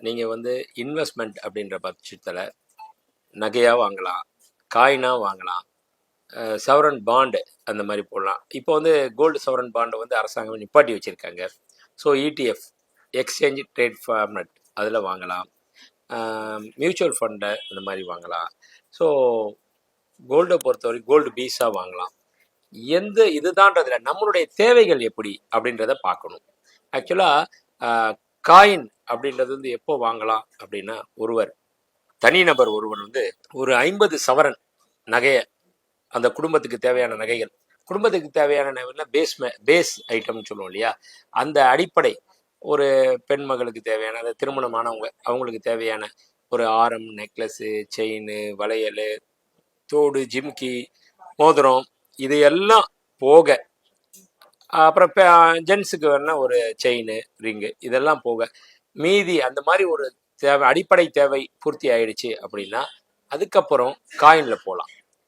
நீங்கள் வந்து இன்வெஸ்ட்மெண்ட் அப்படின்ற பட்சத்தில் நகையாக வாங்கலாம், காயினாக வாங்கலாம், சவரன் பாண்டு அந்த மாதிரி போடலாம். இப்போ வந்து கோல்டு சவரன் பாண்டை வந்து அரசாங்கம் நிப்பாட்டி வச்சுருக்காங்க. So ETF exchange trade format அதில் வாங்கலாம், மியூச்சுவல் ஃபண்டை அந்த மாதிரி வாங்கலாம். ஸோ கோல்டை பொறுத்தவரை கோல்டு பீஸாக வாங்கலாம். எந்த இதுதான்றதுல நம்மளுடைய தேவைகள் எப்படி அப்படின்றத பார்க்கணும். ஆக்சுவலாக காயின் அப்படின்றது வந்து எப்போ வாங்கலாம் அப்படின்னா, தனிநபர் ஒருவர் வந்து ஒரு 50 சவரன் நகையை, அந்த குடும்பத்துக்கு தேவையான நகைகள், குடும்பத்துக்கு தேவையான நகைகள்னா பேஸ் ஐட்டம்னு சொல்லுவோம் இல்லையா, அந்த அடிப்படை ஒரு பெண் மகளுக்கு தேவையான, அந்த திருமணமானவங்க அவங்களுக்கு தேவையான ஒரு ஆரம், நெக்லஸ்ஸு, செயின், வளையல், தோடு, ஜிம்கி, மோதிரம், இது எல்லாம் போக, அப்புறம் ஜென்ஸுக்கு வேணா ஒரு செயின், ரிங்கு, இதெல்லாம் போக மீதி அந்த மாதிரி ஒரு தேவை, அடிப்படை தேவை பூர்த்தி ஆயிடுச்சு அப்படின்னா அதுக்கப்புறம் காயினில் போகலாம்.